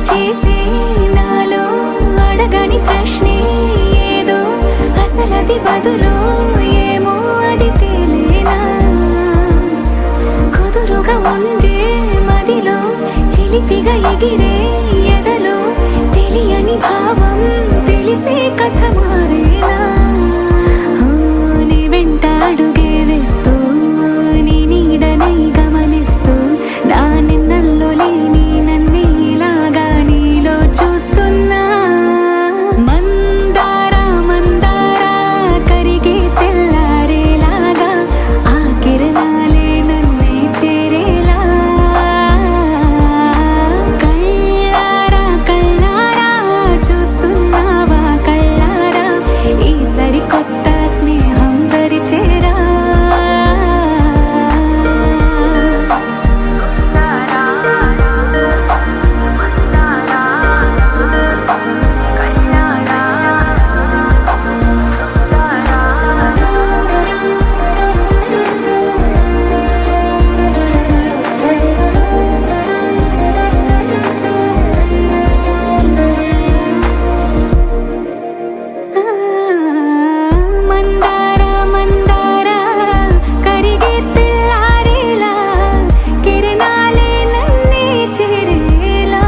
చేసే నాలో అడగని ప్రశ్నే ఏదో అసలది బదులో ఏమో అది తేలేనా కుదురుగా ఉండే మదిలో చిలిపిగా ఎగిరే ఎదలో తెలియని భావం తెలిసే కథ మారేనా నీ వెంట అడుగే వేస్తూ నీ నీడనై గమనిస్తూ నా నిన్నల్లో లేని నన్నే ఇలాగా నీలో చూస్తున్నా మందారా మందారా కరిగే తెల్లారేలాగా ఆ కిరణాలే నన్నే చేరేలా కళ్ళారా కళ్ళారా చూస్తున్నావా కళ్ళారా ఈ సరికొత్త స్నేహం పరిచేరా మందారా మందారా కరిగే తెల్లారేలా కిరణాలే నన్నే చేరేలా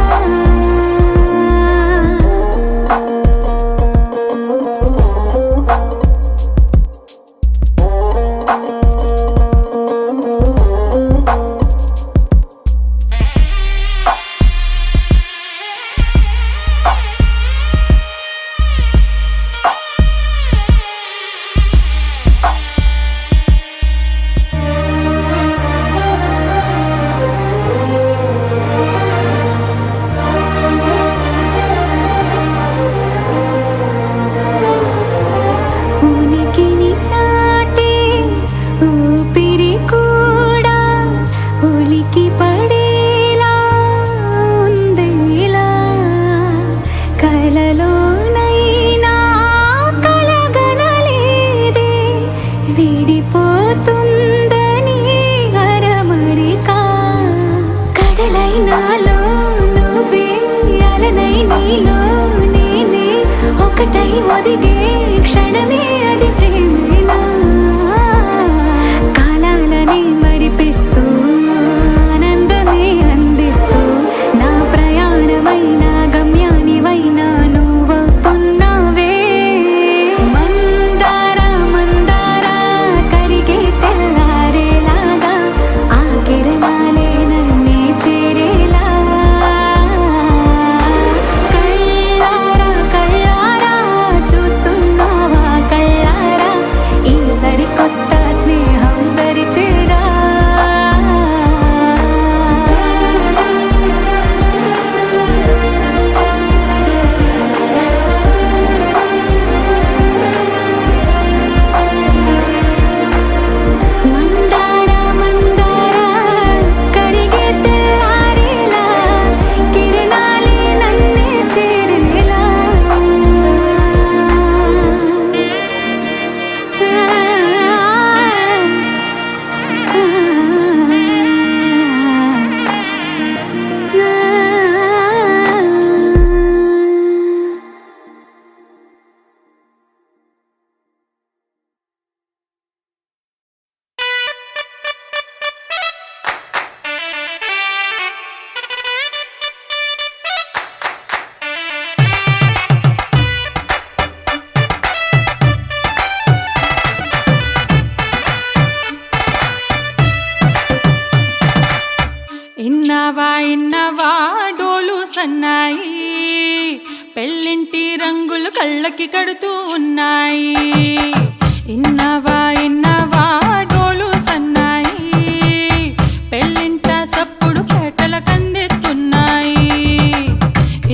ఉనికిని చాటే ఊపిరి కూడా ఉలికి పడేలా ఉందేలా కలలోనైనా కలగనలేదే విడిపోతుందని అరమరికా కడలై నాలో నువ్వే అలనై నీలో నేనే ఒకటై ఒదిగే క్షణమే అది ప్రేమేనా కాలాలని మరిపిస్తూ ఆనందమే అందిస్తూ నా ప్రయాణమైన గమ్యానివైనా నువ్వవుతున్నావే మందారా మందారా కరిగే తెల్లారేలాగా ఆ కిరణాలే నన్నే చేరేలా కళ్ళారా కళ్ళారా చూస్తున్నావా కళ్ళారా ఈ సరికొత్త స్నేహం పరిచేరా మందారా మందారా కరిగే తెల్లారేలా కిరణాలే నన్నే చేరేలా ఇన్నవా ఇన్నవా డోలు సన్నాయి పెళ్ళింటి రంగులు కళ్ళకి కడుతూ ఉన్నాయి ఇన్నవా ఇన్నవా డోలు సన్నాయి పెళ్ళింట సప్పుడు పేటల కందెత్తున్నాయి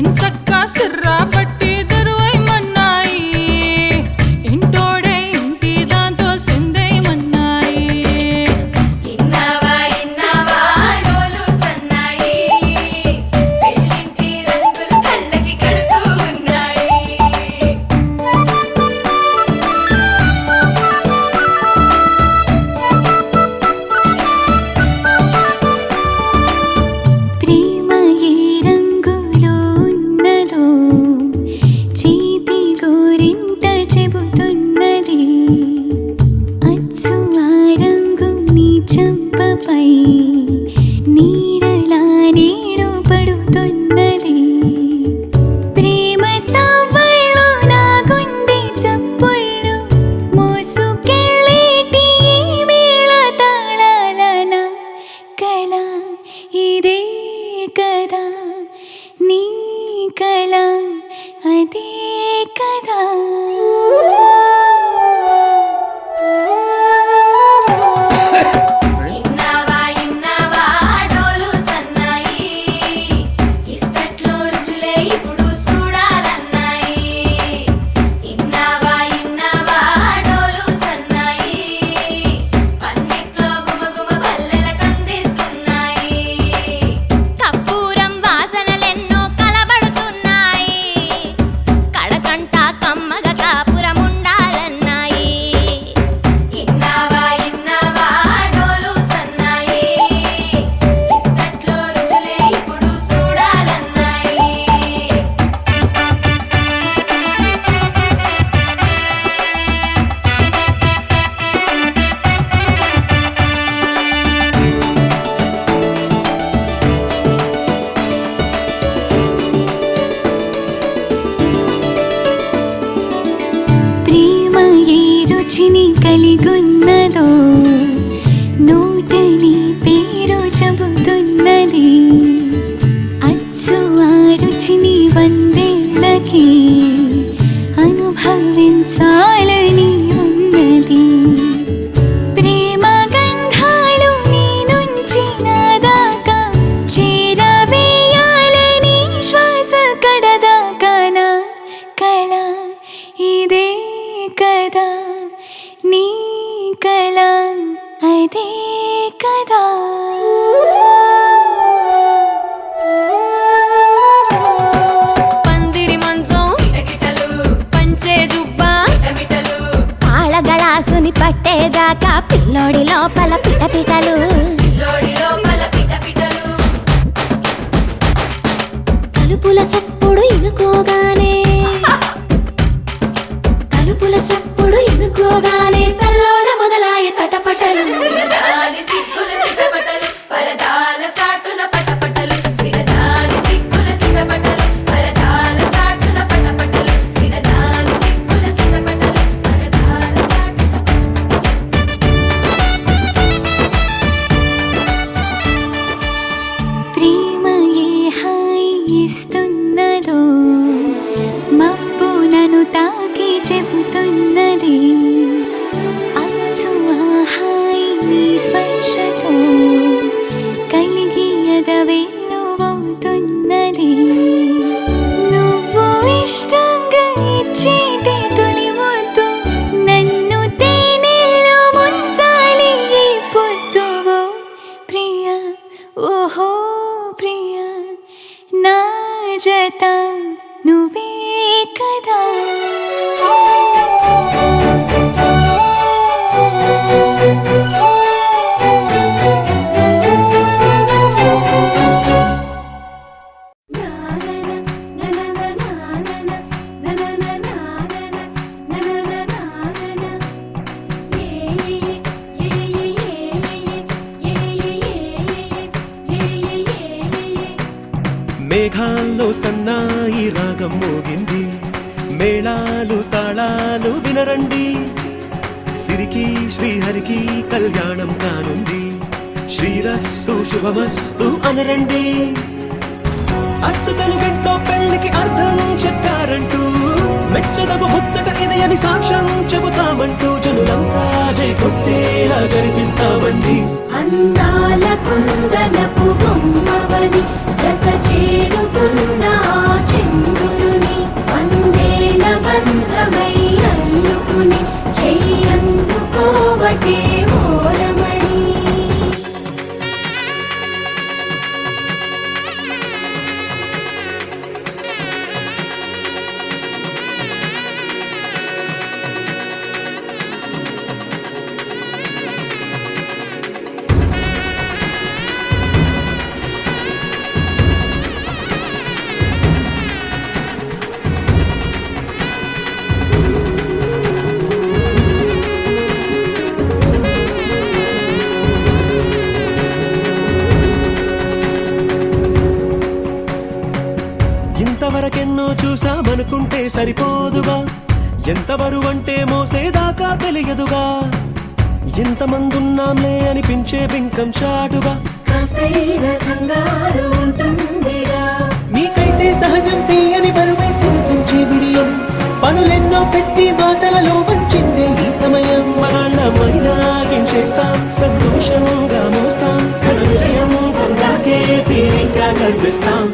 ఇన్సక్క సిర్రా పట్టి దరువైమన్నాయి ఇంటోడే ఇంటి దాంతో సిందేయమన్నాయి ఇన్నవా ఇన్నవా డోలు సన్నాయి పెళ్ళింటి రంగులు కళ్ళకి కడుతూ ఉన్నాయి కలిగున్నదో నోటని పేరు చెబుతున్నది అచ్చు ఆ రుచిని వందేళ్ళకి అనుభవించాలని ఉన్నది ప్రేమ గంధాలు నీ నుంచి నా దాకా చేరవేయాలని శ్వాస కడదాకా నా కల ఇదే కదా నీ కల అదే కదా పందిరి మంచం కిటకిటలు పంచే జుబ్బా మిటమిటలు ఆళగళాసుని పట్టేదాకా పిల్లోడి లోపల పిటపిటలు పిల్లోడి లోపల పిటపిటలు తలుపుల సప్పుడు ఇనుకోగానే తలుపుల సప్పుడు ఇనుకోగానే తల్లోన మొదలాయ తటపటలు సిరదాని సిగ్గుల సిటపటలు పరదాల సాటున పటపటలు సిరదాని సిగ్గుల సిటపటలు పరదాల సాటున పటపటలు సిరదాని సిగ్గుల సిటపటలు పరదాల సాటున ప్రేమ ఏ హాయి ఇస్తున్నదో మబ్బు నన్ను తాకి చెబుతున్నది అచ్చు ఆ హాయి నీ స్పర్శతో కలిగి ఎదవెల్లువవుతున్నది నువ్వు ఇష్టంగా ఇచ్చేటి తొలి ముద్దు నన్ను తేనెల్లో ముంచాలి ఈ పొద్దువో ప్రియా ఓహో ప్రియా నా జత నువ్వే కదా మేఘాల్లో సన్నాయి రాగం మోగింది మేళాలు తాళాలు వినరండి సిరికి శ్రీహరికి కళ్యాణం కానుంది శ్రీరస్తు శుభమస్తు అనరండి అచ్చతలు గంటో పెళ్లికి అర్థం చెప్పారంటూ మెచ్చదగు ముచ్చట ఇది అని సాక్ష్యం చెబుతామంటూ జనులంతా జై కొట్టేలా జరిపిస్తామండి అందాల కుందనపు బొమ్మవని జత చేరుతున్న ఆ చంద్రుని వందేళ్ల బంధమై అల్లుకుని చెయ్యందుకోవటే ఓరమణి ఇంతవరకెన్నో చూసామనుకుంటే సరిపోదుగా ఎంత బరువంటే మోసేదాకా తెలియదుగా ఇంతమందున్నాంలే అనిపించే బింకం చాటుగా కాస్తైన కంగారు ఉంటుందిగా నీకైతే సహజం తీయని బరువై సిరసించే బిడియం పనులెన్నో పెట్టి మాటలలో వంచిందే ఈ సమయం మనాళ్ళమైనా గించేస్తాం సంతోషంగా మోస్తాం ఘన విజయం పొందాకే తీరిగ్గా కనిపిస్తాం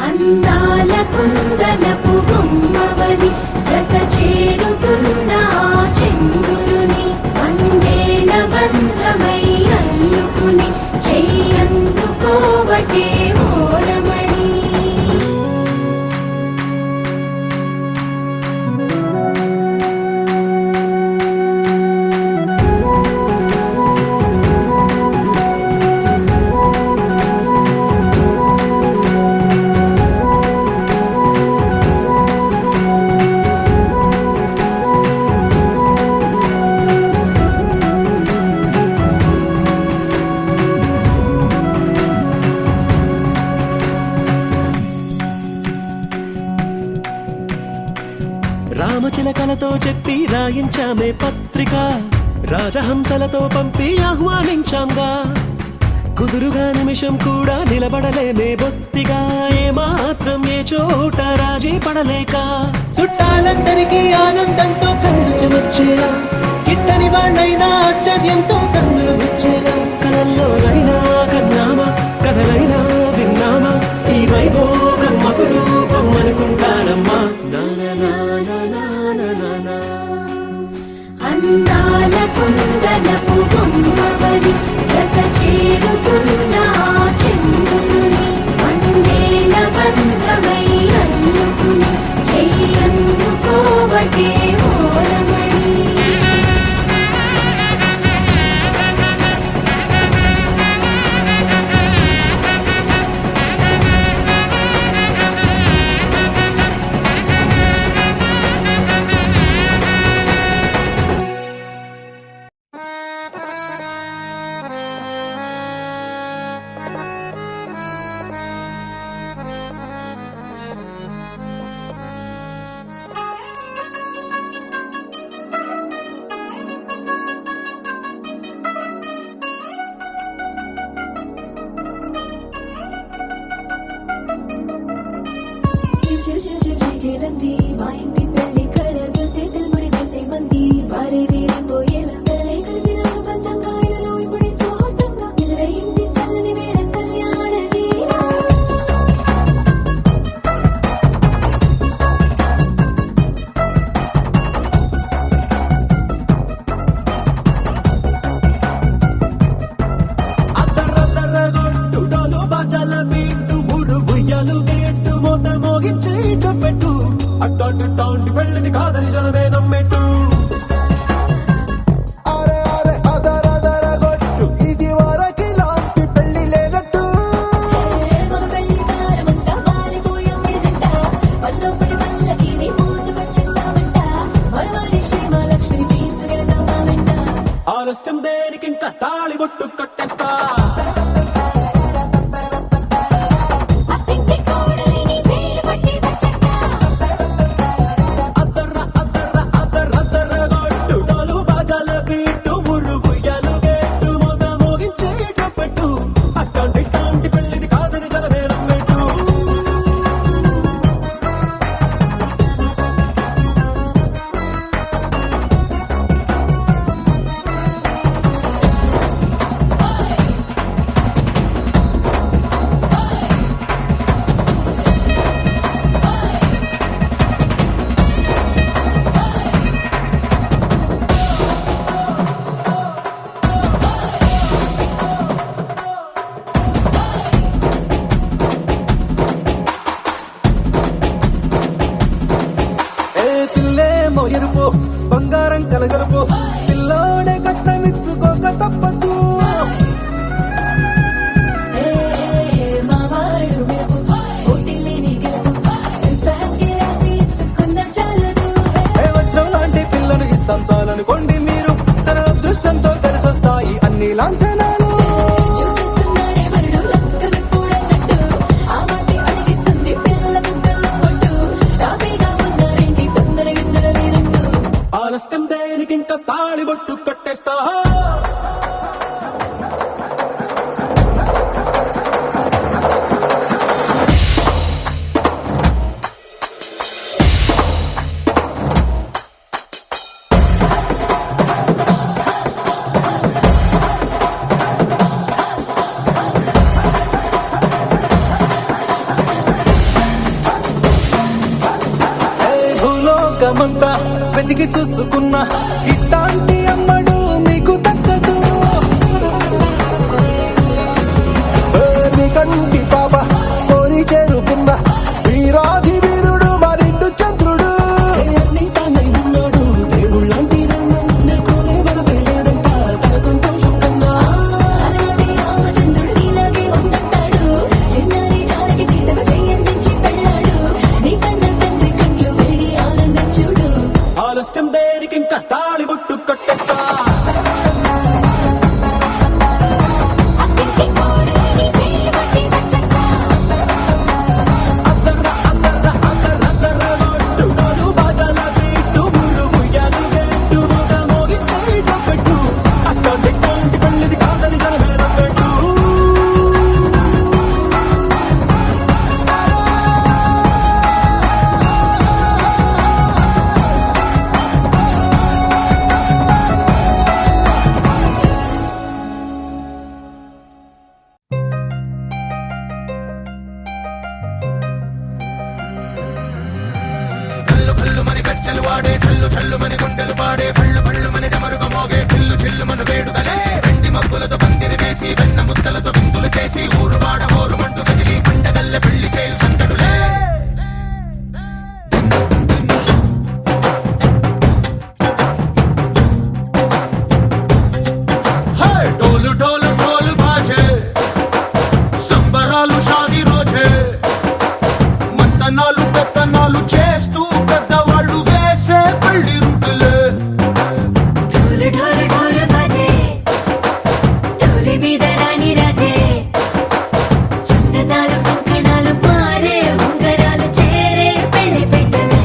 అందాల కుందనపు బొమ్మవని జత చేరుతున్న ఆ చంద్రుని వందేళ్ల బంధమై అల్లుకుని చెయ్యందుకోవటే ఓరమణి రాతతో చెప్పి రాయించామే పత్రిక, రాజహంసలతో పంపి ఆహ్వానించాంగా. కుదురుగా నిమిషం కూడా నిలబడలేమే బొత్తిగా, ఏ మాత్రం ఏ చోట రాజీ పడలేక. చుట్టాలందరికీ ఆనందంతో కళ్ళు చెమర్చేలా, కిట్టని వాళ్ళైనా ఆశ్చర్యంతో కన్నులు వచ్చేలా. కలల్లోనైనా కన్నామా, కథలైనా విన్నామా, ఈ వైభోగం అపురూపం అనుకుంటానమ్మా. అందాల కుందనపు బొమ్మవని జత చేరుతున్న చంద్రుని, వందేల బంధమై అల్లుకుని చెయ్యందుకోవటే ఓరమణి. మా ఇంటి పెళ్లి కళగా చేతులు ముడి వేసే మంది వారే వేరిపోయేలా తలే కలిపినారు పంచంగా ఇలలో ఇప్పుడే స్వార్థంగా ఎదురైంది చల్లని వేళ కళ్యాణ లీల. అద్దరద్దరగొట్టుడోలు బాజాల బీటు ఊరు ఉయ్యాలు గేట్టు మోత మోగించేట పెట్టు. అట్టాంటి టాంటి పెళ్ళిది కాదని జనమే నమ్మెట్టు. అరే అరే అదరదరగొట్టు ఇది వరకి లాంటి పెళ్లి లేనట్టు. మగ పెళ్లి వారమంతా వాలిపోయాం విడదంట, పల్లోపడి పల్లకిని మోసుకొచ్చేస్తామంట, మరవాడి శ్రీమహాలక్ష్మిని తీసుకెళ్దామా వెంట. ఆలస్యం దేనికింకా తాళిబొట్టు కట్టేస్తా. అత్తింటి కోడలిని వేలు పట్టి వచ్చేస్తా. అద్దరద్దరగొట్టుడోలు బాజాల బీటు ఊరు ఉయ్యాలు గేట్టు మోత మోగించేట పెట్టు. అట్టాంటి టాంటి పెళ్ళిది కాదని జనమే నమ్మెట్టు. తిల్లేమో ఎరుపు బంగారం కలగలుపు, పిల్లోడే కట్టమిచ్చుకోక తప్పదు. మా వాడు మెరుపు ఓటిల్లిని గెలుపు, ఇన్స్టాకి రాసి ఇచ్చుకున్న చాలదు. వజ్రం లాంటి పిల్లను ఇస్తాం చాలనుకోండి మీరు, తన అదృష్టంతో కలిసొస్తాయి అన్ని లాంఛనాలు. చూసేస్తున్నాడే వరుడు లక్క విప్పుడన్నట్టు, ఆ మాటే అడిగిస్తుంది పిల్ల బుగ్గల్లో ఒట్టు. తాపీగా ఉన్నారేంటి తొందర గిందర లేనట్టు. ఆలస్యం దేనికింకా తాళిబొట్టు కట్టేస్తా. భూలోకమంతా వెతికి చూసుకున్నా ఇట్లాంటి అమ్మడు మీకు దక్కదు. నీ కంటి పాప కోరి చేరుకున్న వీరాధి వీరుడు మరిండు చంద్రుడు. అన్ని తానై ఉన్నాడు దేవుళ్ళంటి కోరే వరమే లేదంట తన సంతోషం కన్నా. అలాంటి రామచంద్రుడు నీలాగే ఉండంటాడు, చిన్నారి జానకి సీతకు చెయ్యందించి పెళ్ళాడు. నీ కన్న తండ్రి కండ్లు వెలిగి ఆనందం చూడు. ఆలస్యం దేనికింకా తాళిబొట్టు కట్టేస్తా. వాడే చల్లు చల్లు మని గుండెలు పాడే పళ్ళు పళ్ళు మని డమరుగ మోగే చిల్లు చిల్లు మన వేడుదలే వెండి మగ్గులతో పందిరి వేసి వెన్న ముద్దలతో విందులు చేసి ఊరు వాడ ఊరు మంటు కదిలి పండగల్లె పెళ్లి చేయు సందడులే డోలు డోలు డోలు బాజే సంబరాలు షాదీ రోజే మంతనాలు పెత్తనాలు చేస్తూ పెద్దవాళ్ళు వేసే పెళ్లి రుటులే ఢోలు ఢోలు ఢోలు బాజే ఢోలి మీద రాణి రాజే చందనాలు కంకణాలు మారే ఉంగరాలు చేరే పెళ్లి పెట్టలే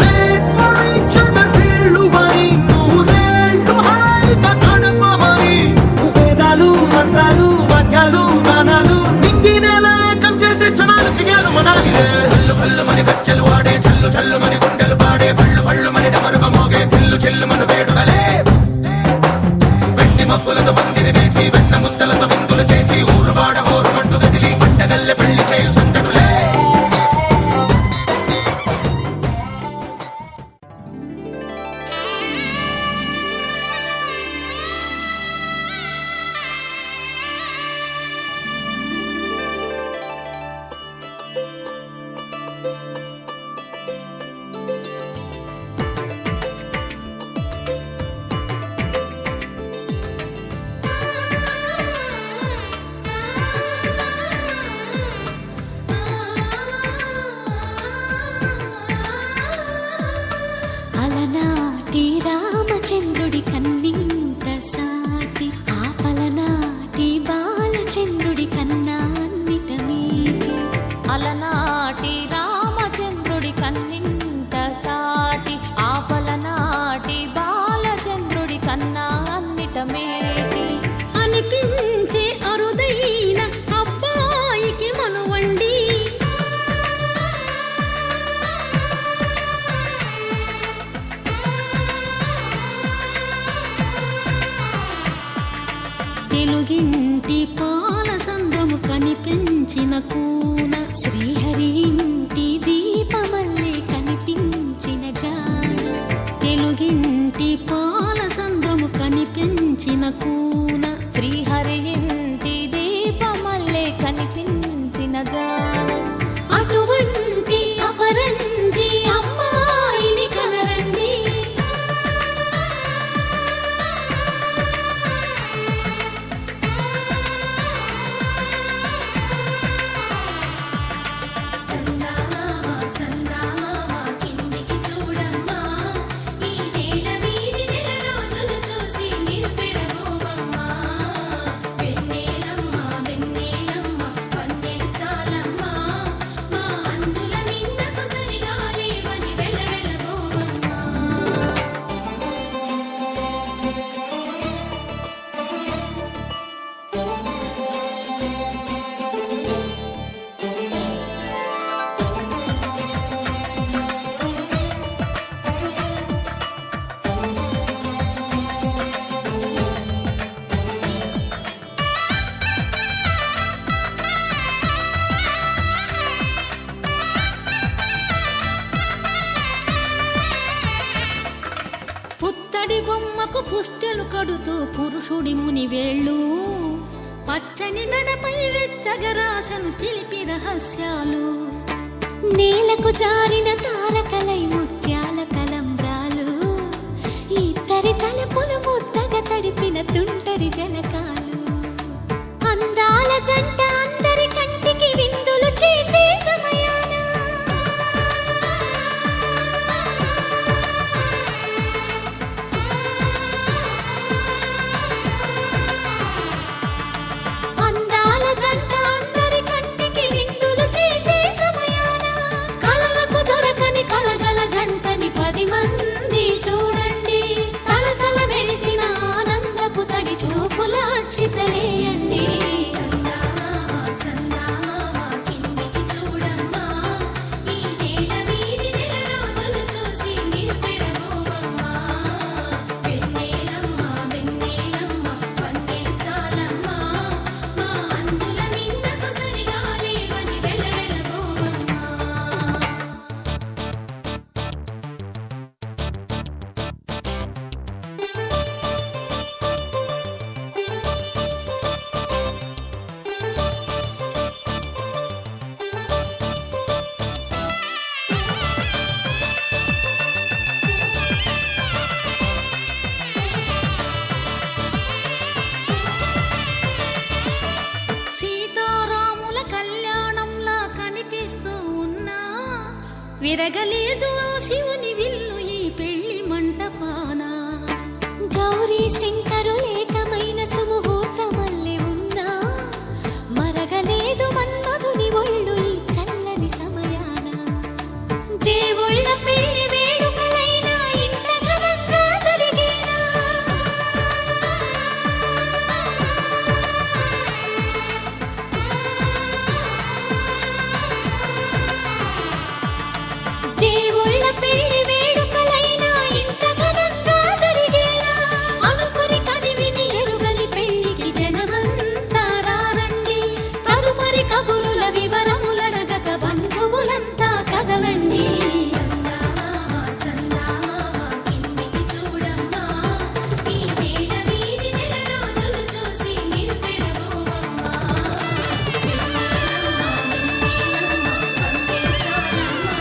Made for each other వీళ్ళుమని నూరేళ్ళు హాయిగా గడపమని వేదాలు మంత్రాలు వాక్యాలు గానాలు నింగినేల ఏకం చేసే క్షణాలు చిగారు మనాలిలే హల్లు హల్లు మని గజ్జలు వాడే చల్లు చల్లు మని గుండెలు పాడే పళ్ళు పళ్ళు మని డమరుగ మోగే చిల్లు చిల్లు మన వేడుదలే వెండి మబ్బులతో పందిరి వేసి వెన్న ముద్దలతో విందులు చేసి ఊరు వాడ ఊరు మంటు కదిలి పంటగల్లె పెళ్లి చేయు సందడులే అలనాటి రామచంద్రుడి కన్నింత సాటి ఆ పలనాటి బాలచంద్రుడి కన్నా అన్నిట మీటి అలనాటి రామచంద్రుడి కన్నింట సాటి ఆపలనాటి బాలచంద్రుడి కన్నా అన్నిట మేటి అనిపించే అరుదైన అబ్బాయికి మనువండి తెలుగింటి పాల సంద్రము కనిపించిన కూన శ్రీహరి ఇంటి దీపమల్లే కనిపించిన జాన తెలుగింటి పాల సంద్రము కనిపించిన కూన శ్రీహరి ఇంటి దీపమల్లే కనిపించిన జాన అటువంటి అపరంజి అమ్మాయిని కనరండి చందమామ చందమామ కిందికి చూడమ్మా ఈ నేల వీడి నెల రోజులు చూసి నివ్వెరబోవమ్మా వెన్నెలమ్మ వెన్నెలమ్మ వన్నెలు చాలమ్మా మా అందుల మిన్నకు సరిగా లేవని వెలవెలబోవమ్మా పుత్తడి బొమ్మకు పుస్తెలు కడుతూ పురుషుడి ముని వేళ్ళు పచ్చని మెడపై వెచ్చగరాసను చిలిపి రహస్యాలు నేలకు జారిన తారకలై ముత్యాల తలంబ్రాలు ఇద్దరి తలపులు ముద్దగా తడిపిన తుంటరి జలకాలు అందాల జంట అందరి కంటికి విందులు చేసే సమయాన అందాల జంట అందరి కంటికి విందులు చేసే సమయాన కలలకు దొరకని కలగల జంటని 10 మంది చూడండి తల మెరిసిన ఆనందపు తడి చూపుల అక్షితలేయండి చందమామ విరగలేదు ఆ శివుని విల్లు ఈ పెళ్లి మంటపాన. గౌరీ శంకరులేకమైన సుముహూర్తమల్లె ఉన్నా మరగలేదు మన్మధుని ఒళ్ళు ఈ చల్లని సమయాన. దేవుళ్ళ పెళ్లి వేడుకలైనా ఇంత ఘనంగా జరిగేనా? దేవుళ్ళ పెళ్లి వేడుకలైనా ఇంత ఘనంగా జరిగేనా? అనుకుని కదివిని ఎరుగని పెళ్లికి జనమంతా రారండి. తదుపరి కబురుల వివరములడగక బంధువులంతా కదలండి. చందామామ చందామామ కిందికి చూడమ్మా, ఈ వేళ వీధి నెల రోజులు చూసి నివ్వెరబోవమ్మా. వెన్నెలమ్మ వెన్నెలమ్మ వందెల చాలమ్మా,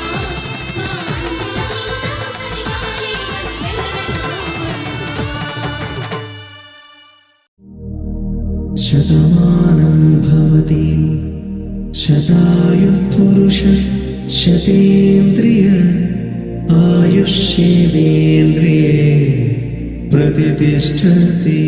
మా అన్నుల నీడకు సరిగాలి అది వెలవెలబోవమ్మా. శతమానం భవతి శతాయుః పురుష శతేంద్రియ ఆయుష్యేవేంద్రియే ప్రతిష్టతి.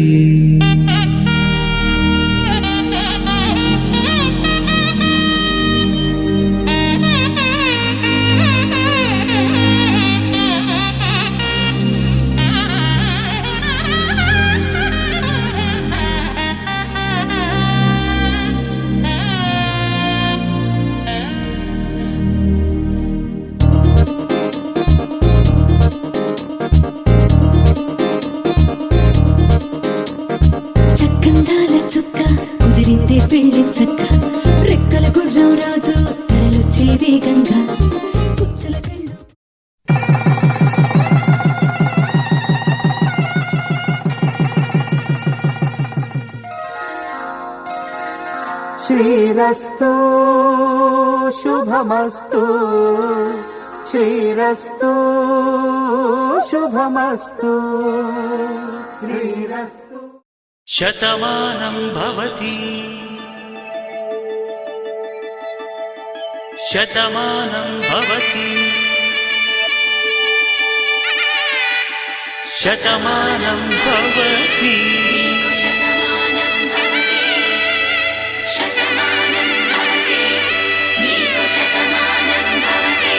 చక్కందాల చుక్క కుదిరిందే పెళ్లి చక్క, రెక్కల గుర్రం రాజు తరలొచ్చే వేగంగా పుచ్చుల కళ్ళు. శ్రీరస్తు శుభమస్తు శ్రీరస్తు శుభమస్తు శ్రీరస్తు. శతమానం భవతి శతమానం భవతి శతమానం భవతి. శతమానం భవతి శతమానం భవతి నీకు శతమానం భవతి.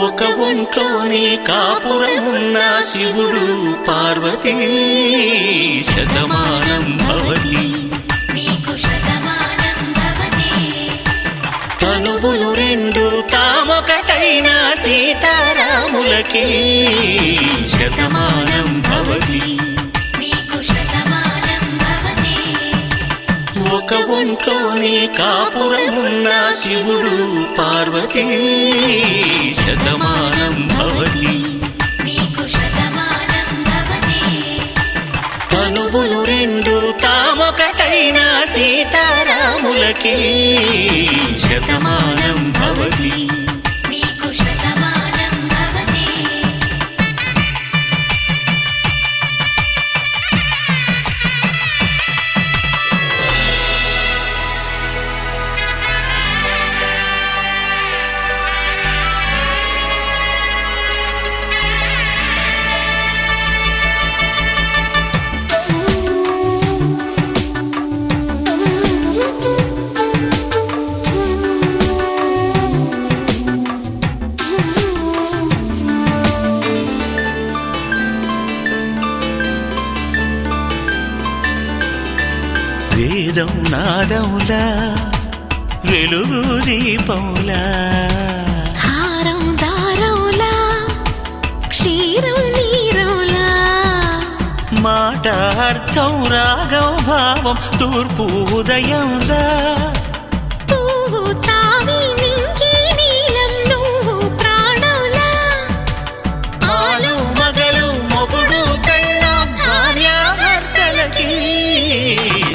ఒక ఒంట్లోనే కాపురమున్న శివుడు పార్వతీ శతమానం భవతి. నీకు శతమానం భవతి తనువులు రెండు తామొకటైన సీతారాములకి శతమానం భవతి. నీకు శతమానం భవతి ఒక ఒంట్లోనే కాపురమున్న శివుడు పార్వతీ శతమానం భవతి. నీకు శతమానం భవతి తనువులు రెండు తామొకటైన సీతారాములకి శతమానం భవతి. నీకు శతమానం భవతి. వేదం నాదములా వెలుగు దీపములా హారం దారంలా క్షీరం నీరంలా మాట అర్థం రాగం భావం తూర్పు ఉదయంలా పువ్వు తావి నింగి నీలం నువ్వు ప్రాణంలా ఆలు మగలు మొగుడు పెళ్ళాం భార్యాభర్తలకి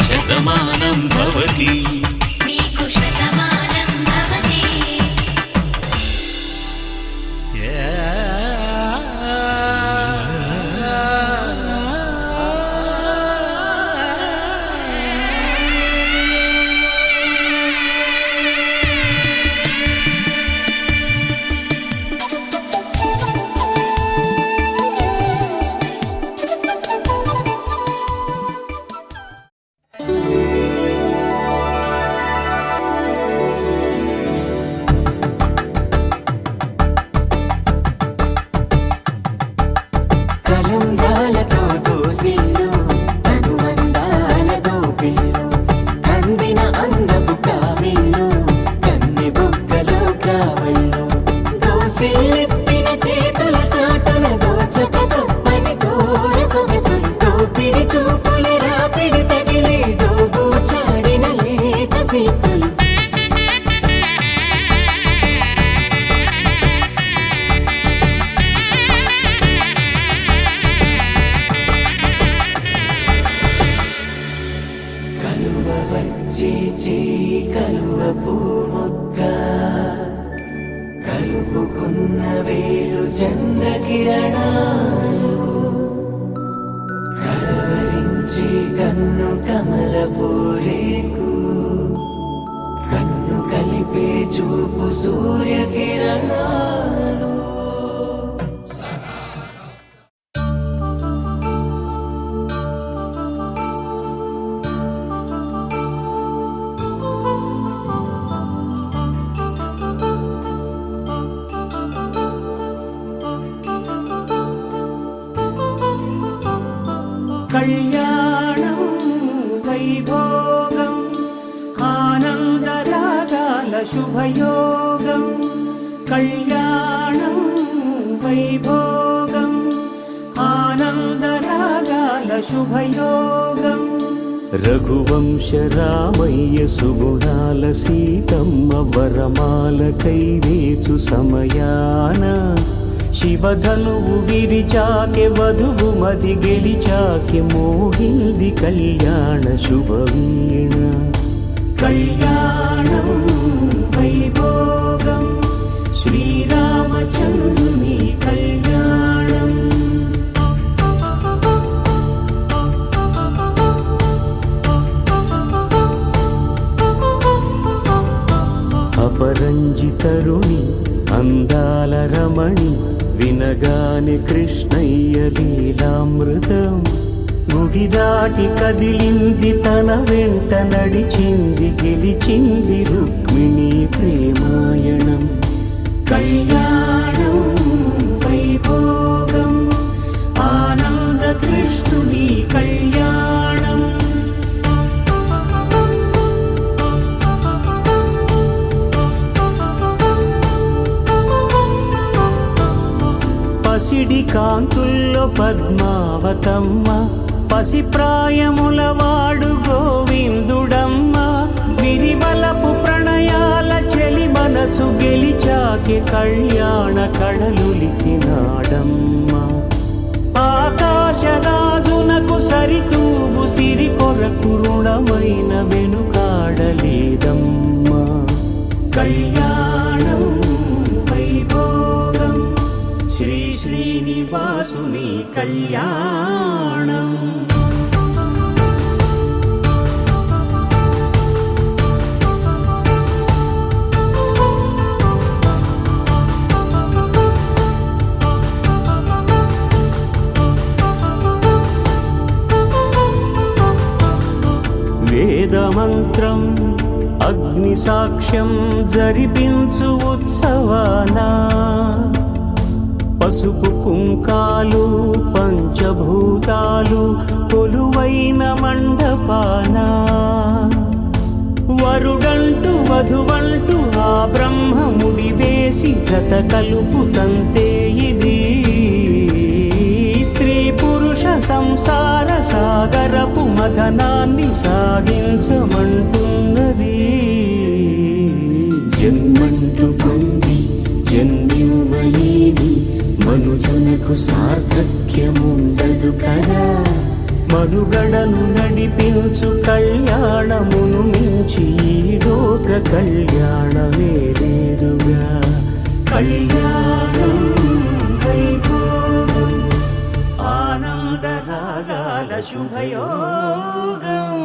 శతమానం భవతి. నీకు శతమానం భవతి Yeah. ఊపుకున్న వేలు చంద్రకిరణాలు కలవరించి కన్ను కమల పూరేకు కన్ను కలిపే చూపు సూర్యకిరణాలు కళ్యాణం వైభోగం ఆనందరాగాల శుభయోగం కళ్యాణం వైభోగం ఆనందరాగాల శుభయోగం రఘువంశ రామయ్య సుగుణాల సీతమ్మ వరమాల కైవేచు సమయాన శివధనువు విరిచాకె వధువు మది గెలిచాకె మోగింది కళ్యాణ శుభవీణ కళ్యాణం వైభోగం శ్రీరామచంద్రుని కళ్యాణం అపరంజి తరుణి అందాల రమణి వినగాని కృష్ణయ్య లీలామృతం గుడి దాటి కదిలింది తన వెంట నడిచింది గెలిచింది రుక్మిణి ప్రేమాయణం కళ్యాణం వైభోగం ఆనంద కృష్ణుని కళ్యాణం పసిడి కాంతుల్లో పద్మావతమ్మ పసిప్రాయముల వాడు గోవిందుడమ్మ విరివలపు ప్రణయాల చెలి మనసు గెలిచాకి కళ్యాణ కళలులికినాడమ్మ ఆకాశరాజునకు సరితూగు సిరి కొరకు రుణమైన వెనుకాడలేదమ్మ కళ్యాణం వైభోగం శ్రీ శ్రీనివాసుని కళ్యాణం వేదమంత్రం అగ్ని సాక్ష్యం జరిపించు ఉత్సవానా పసుపు కుంకాలు పంచభూతాలు కొలువైన మండపాన వరుడంటూ వధువంటూ ఆ బ్రహ్మముడి వేసి జత కలుపుతంతే ఇది స్త్రీ పురుష సంసార సాగరపు మథనాన్ని సాగించమంటున్నది జన్మంటూ పొంది జన్మివ్వలేని మనుజునకు సార్థక్యముండదు కదా మనుగడను నడిపించు కళ్యాణమును మించి ఈ లోక కళ్యాణమే లేదుగా కళ్యాణం వైభోగం ఆనందరాగాల శుభయోగం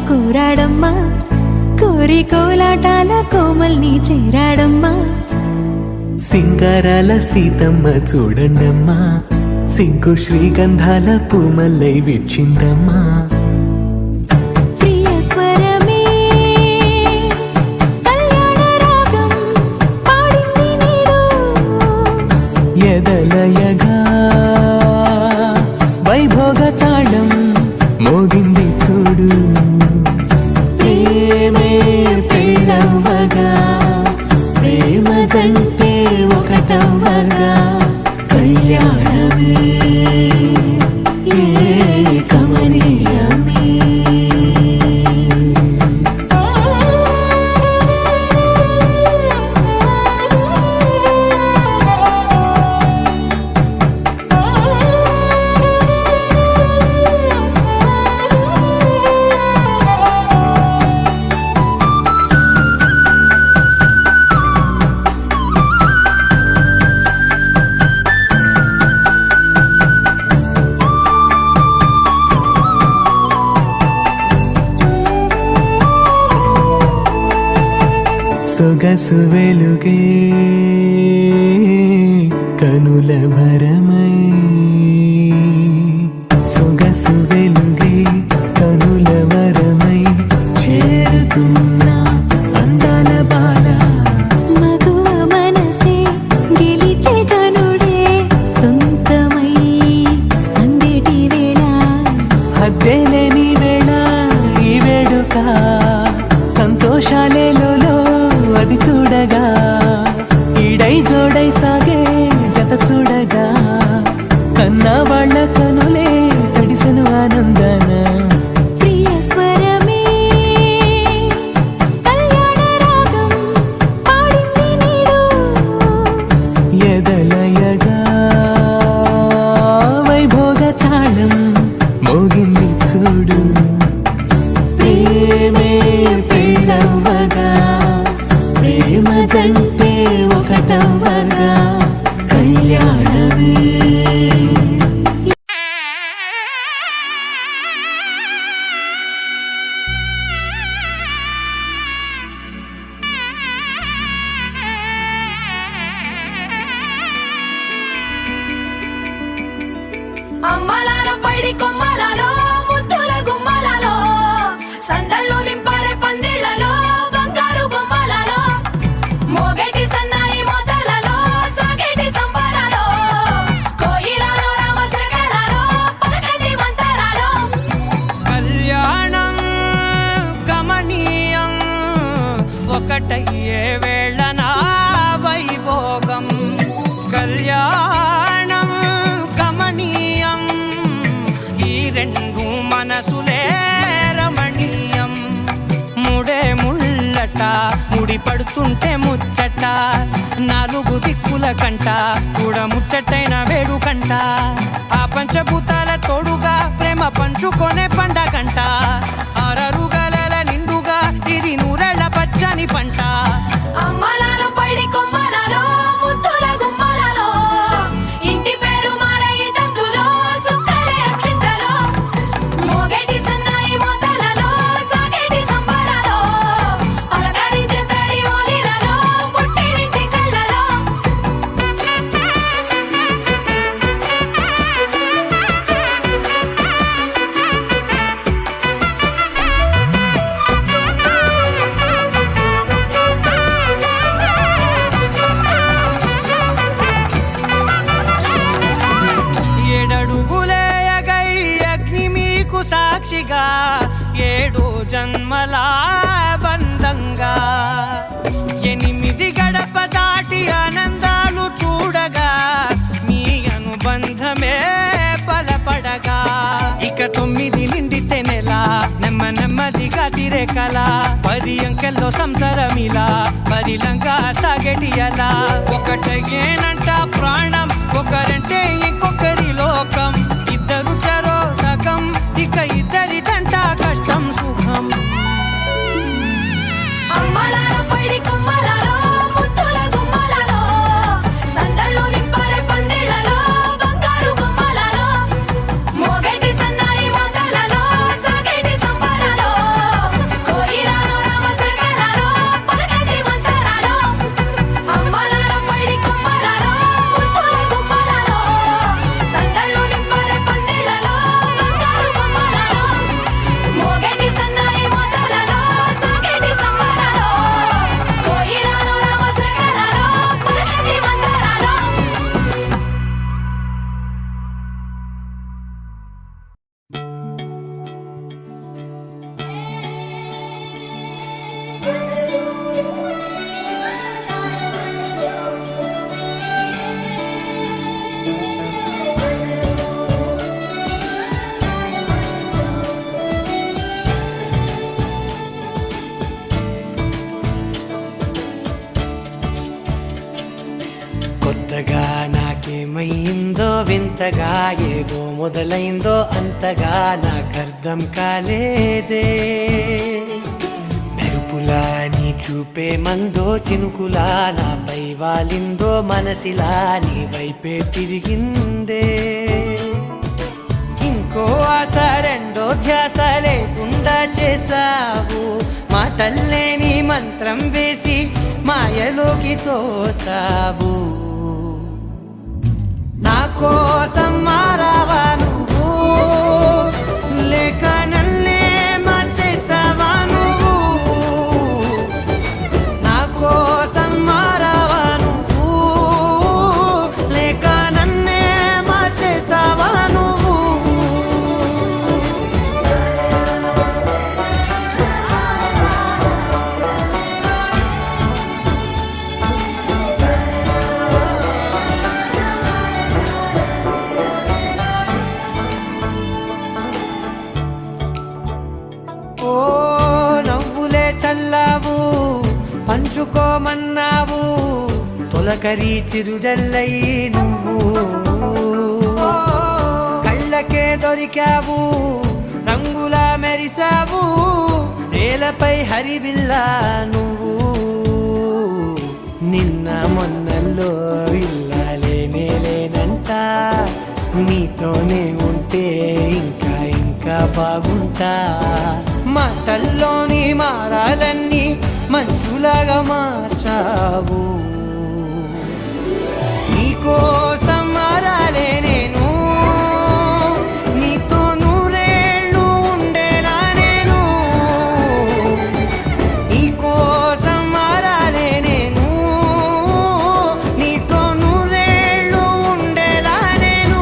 కూరాడమ్మా కోరి కోలాటాల కోమల్ని చేరాడమ్మా సింగారాల సీతమ్మ చూడండమ్మా సింగు శ్రీగంధాల పూమల్లై విచ్చిందమ్మా ప్రియ స్వరమే కళ్యాణ రాగం పాడింది నీడు పెళ్ళవగా కళ్యాణమే ఏ కమనీయమే సొగసు వెలుగే కనుల భరమై సొగసు వెలుగే కనుల వరమై చేరుతున్నా అందాల బాల మగువ మనసే గెలిచే కనుడే సొంతమై అందేటి వేళ హద్దేలేని వేళ ఈ వేడుక సంతోషాలేలో అది చూడగా ఈడై జోడై సాగే జత చూడగా కన్నా వాళ్ళ కనులే తడిసెను ఆనందన ప్రియ స్వరమే కళ్యాణ రాగం పాడింది నీడు ఎదలయగా వైభోగ తాళం మోగింది చూడు ప్రేమే పెళ్ళవగా ప్రేమ జంటే ఒకటవగా కళ్యాణమే అమ్మలాల పైడి కొమ్మలలో ముద్దుల గుమ్మలలో సందళ్ళు నింపరే పందిళ్లలో బంగారు బొమ్మలలో మోగేటి సన్నాయి మోతలలో సాగేటి సంబరాలో కోయిలలో రామశకలలో పలకటి మంతరాలో కళ్యాణం గమనీయం ఒకటయ్యే వేళ నా వైభోగం కళ్యాణం గమనీయం ఈ రెండు మనసులే రమణీయం ముడే ముళ్ళట ముడి పడుతుంటే ముచ్చట నాలుగు దిక్కుల కంట చూడ ముచ్చటైన వేడుకంట ఆ పంచభూతాల తోడుగా ప్రేమ పంచుకొనే పండగంట అరరుగలల నిండుగా ఇది నూరెళ్ళ పచ్చని పంట అమ్మలాల పైడి కొమ్మలలో ముద్దుల గుమ్మలలో ఇంటి పేరు మారయి తందులో చుక్కలే అక్షింతలో మోగేటి సన్నాయి మోతలలో సాగేటి సంబరాలో పలకరించే తడి ఓలిలలో పుట్టినింటి కళ్ళలో ఏడడుగులేయగై అగ్ని మీకు సాక్షిగా ఏడు జన్మల బంధంగా 8 గడప దాటి ఆనందాలు చూడగా మీ అనుబంధమే బలపడగా ఇక 9 నిండితే నెల నెమ్మదిగా తిరేకల 10 అంకెల్లో సంసారమిలా పరిలంగా సాగటి అలా ఒకటేనంట ప్రాణం ఒకరంటే ఇంకొకరి లోకం ఇద్దరు చరో సగం ఇక ఇద్దరిదంట కష్టం సుఖం అమ్మలాల పైడి కొమ్మలలో ముద్దుల గుమ్మలలో సందళ్ళు నింపరే పందిళ్లలో బంగారు బొమ్మలలో మోగేటి సన్నాయి మోతలలో సాగేటి సంబరాలో కోయిలలో రామశకలలో పలకటి మంతరాలో అమ్మలాల పైడి కొమ్మలలో ముద్దుల గుమ్మలలో కొత్తగా నాకేమైందో వింతగా ఏదో మొదలైందో అంతగా నాకర్థం కాలేదే మెరుపులా నీ చూపే మందో చినుకులా నాపై వాలిందో మనసిలా నీ వైపే తిరిగిందే ఇంకో ఆశ రెండో ధ్యాస లేకుండా చేసావు మాటల్లే నీ మంత్రం వేసి మాయలోకి తోసావు నా కోసం మారావా నువ్వు లేక నన్నే మార్చేసావా నువ్వు నా కోసం మారావా నువ్వు లేక నన్నే మార్చేసావా నువ్వు ఓ నవ్వులే చల్లావు పంచుకోమన్నావు తొలకరి చిరుజల్లై నువ్వు కళ్ళకే దొరికావు రంగులా మెరిసావు నేలపై హరివిల్లా నువ్వు నిన్న మొన్నల్లో ఇల్లాలేనే లేనంట నీతోనే ఉంటే ఇంకా ఇంకా బాగుంటా మాటల్లోని మారాలన్నీ మంచులాగా మార్చావు నీకోసం మారాలే నేను నీతో నూరేళ్ళు ఉండేలా నేను నీకోసం మారాలే నేను నీతో నూరేళ్ళు ఉండేలా నేను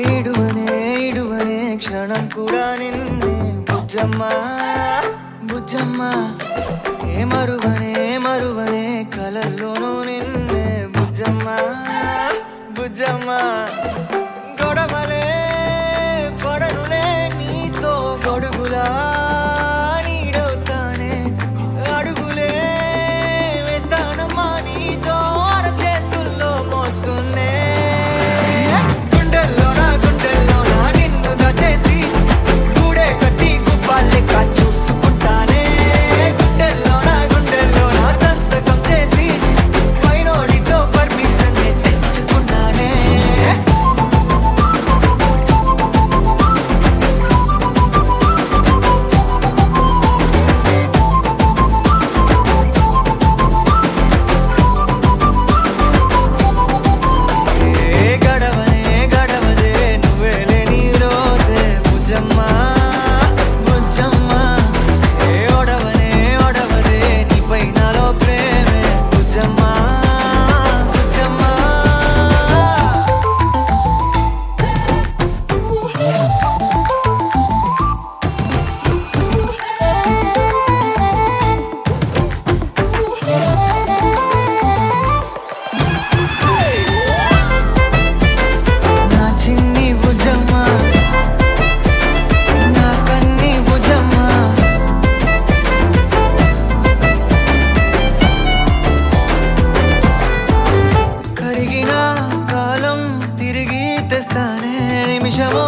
ఇడువనే క్షణం కూడా నిన్నే బుజ్జమ్మ బుజ్జమ్మ ఏ మరువనే కలల్లోనూ నిన్నే బుజ్జమ్మ బుజ్జమ్మ గొడవలే పడనులే నీతో గొడుగులా నీడవుతానే అడుగులే వేస్తానమ్మా నీతో అరచేతుల్లో మోస్తున్నే గుండెల్లోనా నిన్ను దచేసి గూడే కట్టి గుప్పాలెక్క చూసుకుంటానే గుండెల్లోనా సంతకం చేసి పైనోడితో పర్మిషన్ తెచ్చుకున్నానే గడవదే నువ్వే లేని రోజే బుజ్జమ్మ బుజ్జమ్మ ఏ ఒడవదే నీపై నాలో ప్రేమే బుజ్జమ్మ బుజ్జమ్మ నా చిన్ని బుజ్జమ్మ నా కన్ని బుజ్జమ్మ కరిగిన కాలం తిరిగి తెస్తానే నిమిషమో